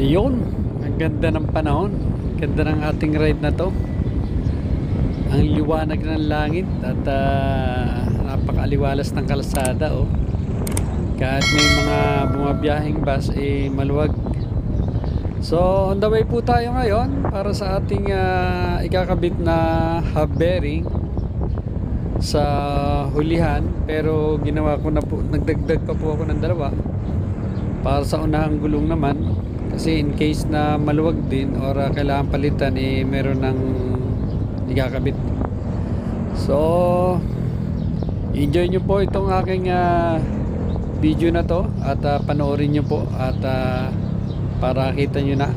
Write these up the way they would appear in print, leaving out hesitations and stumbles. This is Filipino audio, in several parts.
Yun, ang ganda ng panahon, ganda ng ating ride na to. Ang liwanag ng langit at napakaaliwalas ng kalsada, oh. Kahit may mga bumabiyahing bus, maluwag. So on the way po tayo ngayon para sa ating ikakabit na hub bearing sa hulihan, pero ginawa ko na po, nagdagdag pa po ako ng dalawa para sa unahang gulong naman, kasi in case na maluwag din or kailangan palitan, meron ng ikakabit. So enjoy nyo po itong aking video na to at panoorin nyo po at para kita nyo na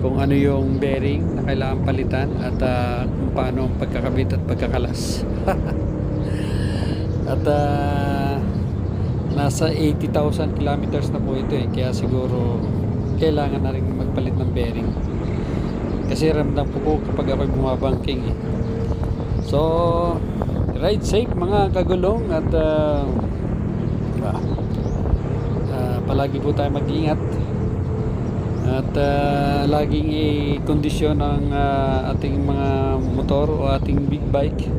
kung ano yung bearing na kailangan palitan at kung paano ang pagkakabit at pagkakalas. At nasa 80,000 kilometers na po ito, kaya siguro kailangan na rin magpalit ng bearing, kasi ramdam ko po kapag ako'y bumabangking So ride safe mga kagulong at palagi po tayo mag-ingat at laging i-kondisyon ang ating mga motor o ating big bike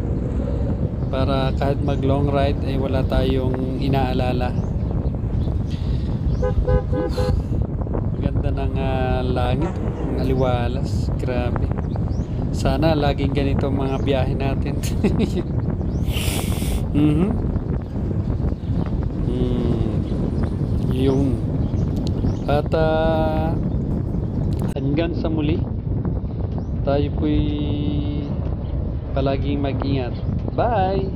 para kahit mag long ride wala tayong inaalala. Ganda ng langit, ang aliwalas, grabe. Sana laging ganito mga biyahe natin. Yung at hanggang sa muli, tayo po'y palaging mag-ingat. Bye!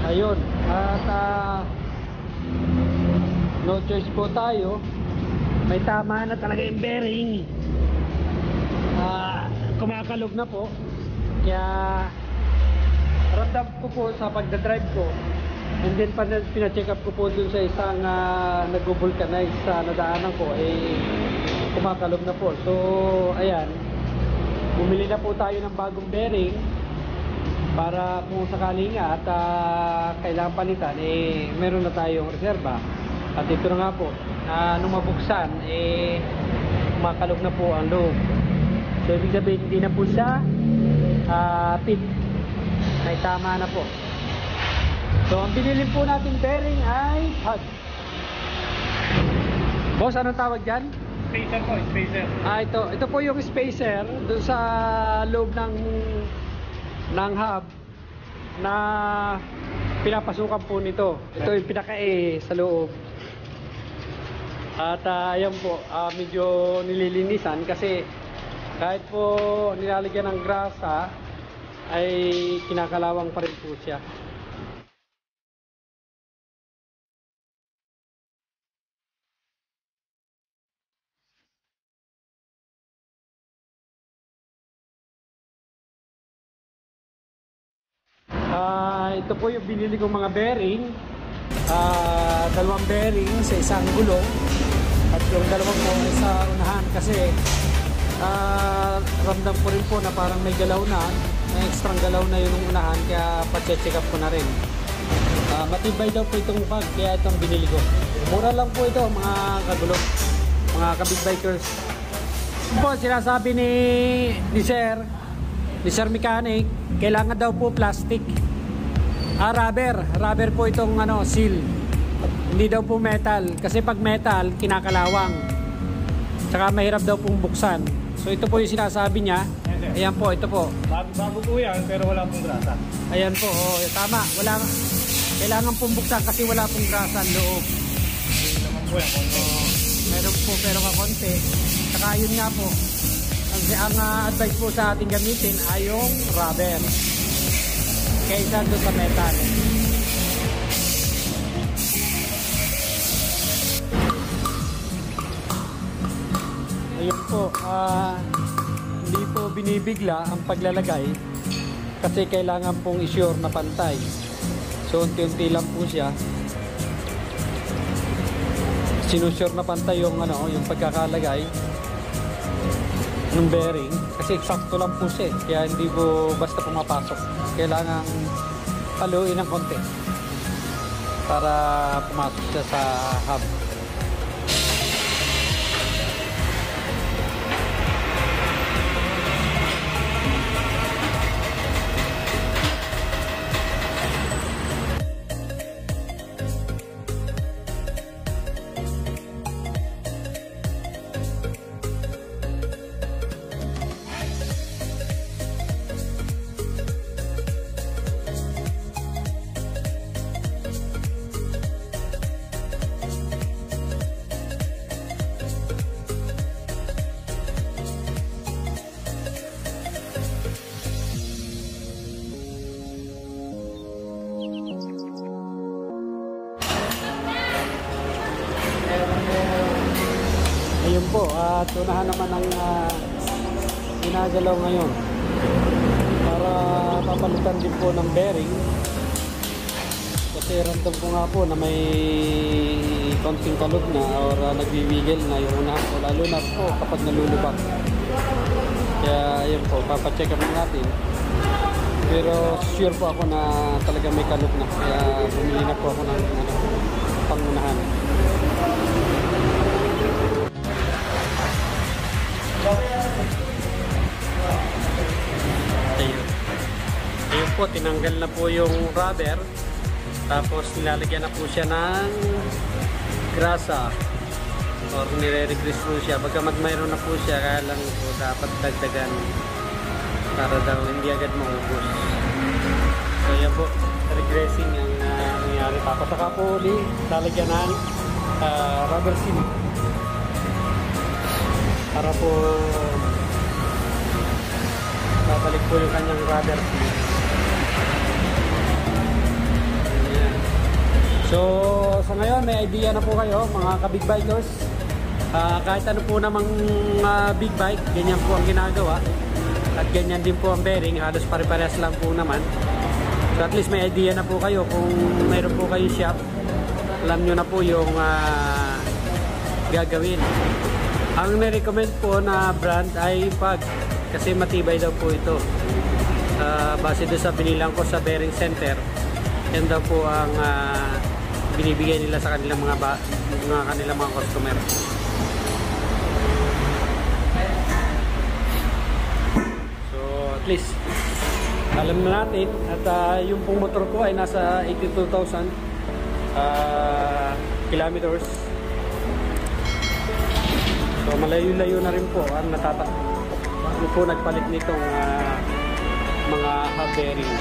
Ayun, at no choice po tayo, may tama na talaga yung bearing, kumakalog na po, kaya ramdam ko po sa pagdadrive ko, and then pina-check up ko po dun sa isang nag-vulcanize sa nadaanan ko, kumakalog na po. So ayan, bumili na po tayo ng bagong bearing para kung sakali nga at kailangan palitan, meron na tayong reserba. At ito na nga po, nung mabuksan, makalog na po ang loob. So ibig sabihin, hindi na po siya pit, may tama na po. So ang binili po natin bearing ay hub. Boss, anong tawag dyan? Spacer po, spacer. Ito po yung spacer doon sa loob ng hub na pinapasukan po nito. Ito yung pinaka-A sa loob. At ayan po, medyo nililinisan kasi kahit po nilalagyan ng grasa ay kinakalawang pa rin po siya. Ito po yung binili kong mga bearing, dalawang bearing sa isang gulong at yung dalawang po sa unahan, kasi ramdam ko rin po na parang may galaw na, may extra galaw na yung unahan, kaya pa-check up ko na rin. Matibay daw po itong bag, kaya itong binili ko. Mura lang po ito mga kagulong, mga kabig bikers. Po sinasabi ni Sir Mechanic, kailangan daw po plastic, rubber po itong seal, hindi daw po metal, kasi pag metal kinakalawang, tsaka mahirap daw pong buksan. So ito po yung sinasabi niya. Ayan po, ito po, Bago po yan, pero wala pong grasa. ayan po, tama, kailangan pong buksan kasi wala pong grasa ang loob. Hindi naman po yan, Meron po pero kakonti. Tsaka yun nga po, ang advice po sa ating gamitin ay yung rubber kaysa doon sa metal. Ayun po, hindi po binibigla ang paglalagay kasi kailangan pong i-sure na pantay. So unti-unti lang po siya. Sinusure na pantay yung yung pagkakalagay ng bearing kasi eksakto lang po siya, kaya hindi po basta pumapasok. Kailangan paluin ng konti para pumasok siya sa hub. Ayun po, tunahan naman ang ginagalaw ngayon para papalitan din po ng bearing kasi random ko nga po na may konting kalog na or nagbiwigil na yung unahan ko, lalo na po kapag nalulubak. Kaya ayun po, papacheck up natin, pero sure po ako na talaga may kalog na, kaya bumili na po ako ng pangunahan. Ayun po, tinanggal na po yung rubber, tapos nilalagyan na po siya ng grasa or nire-regrease po siya. Bagamat mayroon na po siya, kaya lang po dapat dagdagan para daw hindi agad maubos. So yan po, regressing ang nangyari. Tapos saka po ulit lalagyan ng rubber seal para po babalik po yung kanyang rubber seal. Ayan. So sa ngayon may idea na po kayo mga ka-big bikers. Kahit ano po namang big bike, ganyan po ang ginagawa. At ganyan din po ang bearing, halos pare-parehas lang po naman. So at least may idea na po kayo kung mayroon po kayong shop. Alam nyo na po yung gagawin. Ang nirecommend po na brand ay Pag, kasi matibay daw po ito. Base doon sa binilang ko sa bearing center, yan daw po ang binibigay nila sa kanilang kanilang mga customer. So at least alam na natin, at yung pong motor ko ay nasa 82,000 kilometers. So malayo-layo na rin po ang natatakbo. Ano po nagpalit nitong mga hub bearing.